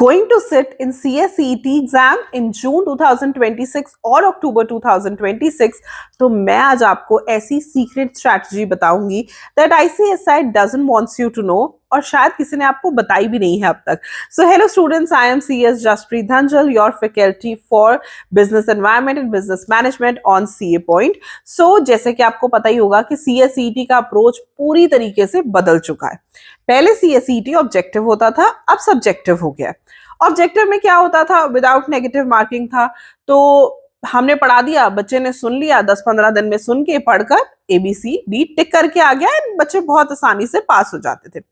going to sit in CSET exam in June 2026 और अक्टूबर 2026, तो मैं आज आपको ऐसी सीक्रेट स्ट्रैटेजी बताऊंगी that ICSI doesn't wants you to know और शायद किसी ने आपको बताई भी नहीं है अब तक. So hello students, I am CS Jaspreet Dhanjal, your faculty for business environment and business management on CA Point. So जैसे कि आपको पता ही होगा कि CSET का अप्रोच पूरी तरीके से बदल चुका है. पहले CSET ऑब्जेक्टिव होता था, अब सब्जेक्टिव हो गया. ऑब्जेक्टिव में क्या होता था, विदाउट नेगेटिव मार्किंग था. तो हमने पढ़ा दिया, बच्चे ने सुन लिया, 10-15 दिन में सुन के पढ़कर ABCD टिक करके आ गया, बच्चे बहुत आसानी से पास हो जाते थे.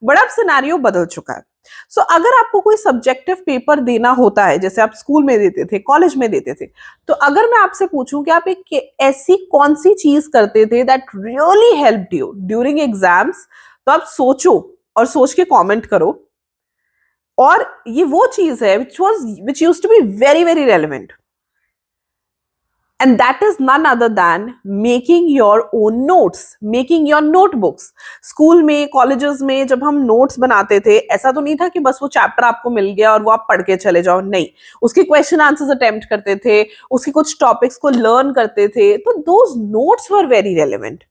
बड़ा अब सिनेरियो बदल चुका है. सो अगर आपको कोई सब्जेक्टिव पेपर देना होता है, जैसे आप स्कूल में देते थे, कॉलेज में देते थे, तो अगर मैं आपसे पूछूं कि आप एक ऐसी कौन सी चीज करते थे that really helped you during exams, तो आप सोचो और सोच के कमेंट करो. और ये वो चीज है which used to be very very relevant, and that is none other than making your own notes, making your notebooks. School में, कॉलेजेस में जब हम नोट्स बनाते थे, ऐसा तो नहीं था कि बस वो चैप्टर आपको मिल गया और वो आप पढ़ के चले जाओ. नहीं, उसके क्वेश्चन आंसर्स अटेम्प्ट करते थे, उसके कुछ टॉपिक्स को लर्न करते थे. तो those notes were very relevant,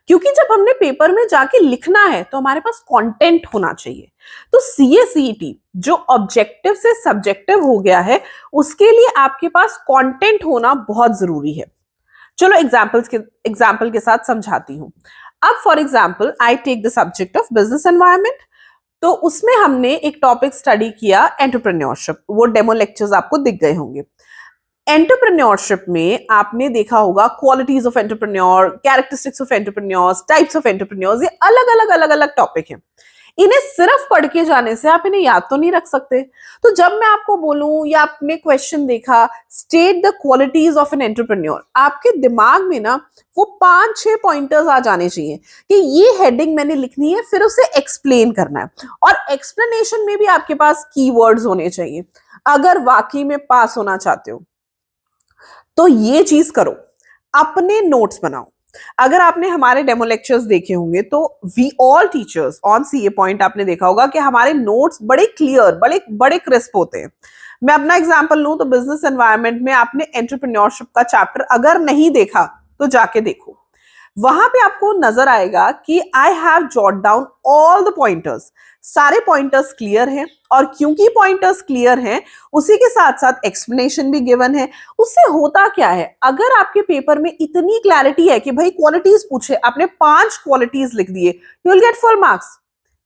क्योंकि जब हमने पेपर में जाके लिखना है तो हमारे पास कंटेंट होना चाहिए. तो CSET जो ऑब्जेक्टिव से सब्जेक्टिव हो गया है, उसके लिए आपके पास कंटेंट होना बहुत जरूरी है. चलो एग्जांपल के साथ समझाती हूं. अब for example I take the subject of business environment. तो उसमें हमने एक टॉपिक स्टडी किया, एंटरप्रेन्योरशिप. वो डेमो लेक्चर्स आपको दिख गए होंगे. एंटरप्रेन्योरशिप में आपने देखा होगा qualities of entrepreneur, characteristics of entrepreneurs, types of entrepreneurs. ये अलग अलग टॉपिक हैं. इन्हें सिर्फ पढ़ के जाने से आप इन्हें याद तो नहीं रख सकते. तो जब मैं आपको बोलूं या आपने क्वेश्चन देखा, state the qualities of an entrepreneur, आपके दिमाग में ना वो 5-6 पॉइंटर्स आ जाने चाहिए कि ये हेडिंग मैंने लिखनी है, फिर उसे एक्सप्लेन करना है. और एक्सप्लेनेशन में भी आपके पास कीवर्ड्स होने चाहिए अगर वाकई में पास होना चाहते हो. तो ये चीज करो, अपने नोट्स बनाओ. अगर आपने हमारे डेमो लेक्चर्स देखे होंगे तो we all teachers on CA point आपने देखा होगा कि हमारे नोट्स बड़े क्लियर, बड़े बड़े क्रिस्प होते हैं. मैं अपना एग्जांपल लूं तो बिजनेस एनवायरनमेंट में आपने एंटरप्रेन्योरशिप का चैप्टर अगर नहीं देखा तो जाके देखो. वहां पे आपको नजर आएगा कि I have jot down all the pointers. सारे पॉइंटर्स क्लियर हैं, और क्योंकि पॉइंटर्स क्लियर हैं, उसी के साथ साथ एक्सप्लेनेशन भी गिवन है. उससे होता क्या है, अगर आपके पेपर में इतनी क्लैरिटी है कि भाई क्वालिटीज पूछे, आपने 5 क्वालिटीज लिख दिए, you will get full marks.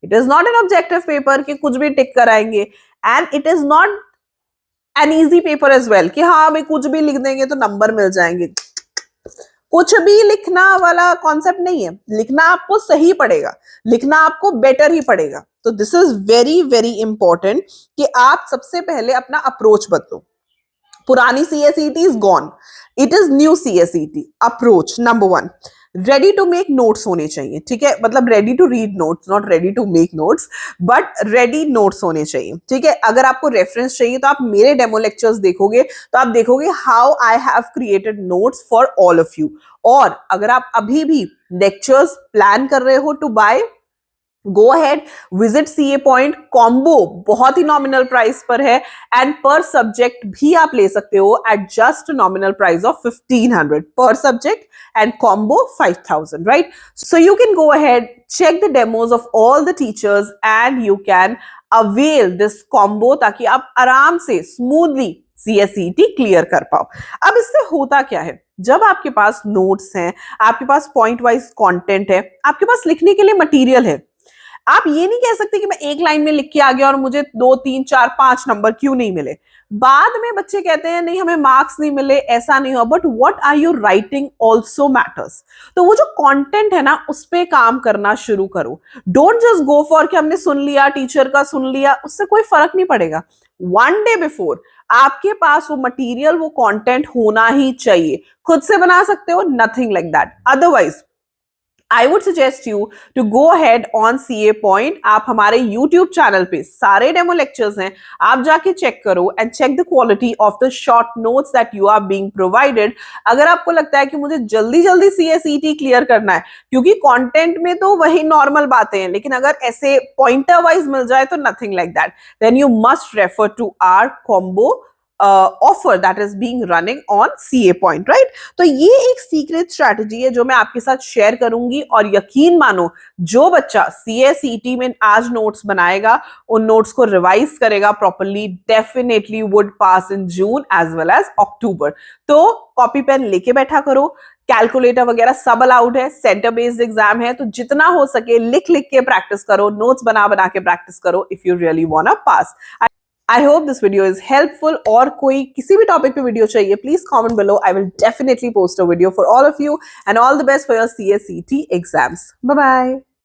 It is not an objective paper कि कुछ भी टिक कराएंगे, and it is not an easy paper as well कि हाँ भाई कुछ भी लिख देंगे तो नंबर मिल जाएंगे. कुछ भी लिखना वाला कॉन्सेप्ट नहीं है. लिखना आपको सही पड़ेगा, लिखना आपको बेटर ही पड़ेगा. तो this is very very important कि आप सबसे पहले अपना अप्रोच बदलो. पुरानी CSET is gone, it is new CSET. Approach number 1, ready to make notes होने चाहिए. ठीक है, मतलब ready to read notes, not ready to make notes, but ready notes होने चाहिए. ठीक है, अगर आपको रेफरेंस चाहिए तो आप मेरे डेमो लेक्चर्स देखोगे तो आप देखोगे how I have created notes for all of you. और अगर आप अभी भी लेक्चर्स प्लान कर रहे हो to buy, go ahead, visit CA point. Combo बहुत ही नॉमिनल प्राइस पर है, एंड पर सब्जेक्ट भी आप ले सकते हो at just nominal price of 1500 per subject, and combo 5000, right? So you can go ahead, check the demos of all the teachers and you can avail this combo ताकि आप आराम से स्मूथली CSET क्लियर कर पाओ. अब इससे होता क्या है, जब आपके पास नोट्स हैं, आपके पास पॉइंट वाइज कंटेंट है, आपके पास लिखने के लिए मटेरियल है, आप ये नहीं कह सकते कि मैं एक लाइन में लिख के आ गया और मुझे 2, 3, 4, 5 नंबर क्यों नहीं मिले. बाद में बच्चे कहते हैं नहीं हमें मार्क्स नहीं मिले, ऐसा नहीं हुआ. But what are you writing also matters. तो वो जो कंटेंट है ना, उस पर काम करना शुरू करो. डोंट जस्ट गो फॉर कि हमने सुन लिया, टीचर का सुन लिया, उससे कोई फर्क नहीं पड़ेगा. 1 डे बिफोर आपके पास वो मटीरियल, वो कंटेंट होना ही चाहिए. खुद से बना सकते हो, nothing like that. Otherwise I would suggest you to go ahead on CA Point. आप हमारे YouTube चैनल पे सारे डेमो लेक्चर्स हैं, आप जाके चेक करो and check the quality of the short notes that you are being provided. अगर आपको लगता है कि मुझे जल्दी जल्दी CA/CET क्लियर करना है, क्योंकि कंटेंट में तो वही नॉर्मल बातें हैं, लेकिन अगर ऐसे पॉइंटर वाइज मिल जाए तो nothing like that, then you must refer to our combo offer that is being running on CA Point, right? तो ये एक सीक्रेट स्ट्रैटेजी है जो मैं आपके साथ शेयर करूंगी, और यकीन मानो जो बच्चा CA/CET में आज नोट्स बनाएगा, उन नोट्स को रिवाइज करेगा properly, definitely would pass in June as well as October. तो कॉपी पेन लेके बैठा करो, कैलकुलेटर वगैरह सब अलाउड है, सेंटर बेस्ड एग्जाम है, तो जितना हो सके लिख लिख के प्रैक्टिस करो, नोट्स बना बना के प्रैक्टिस करो if you really want to pass. I hope this video is helpful. और कोई किसी भी टॉपिक पे वीडियो चाहिए, please comment below. I will definitely post a video for all of you, and all the best for your CA/CET exams. Bye bye.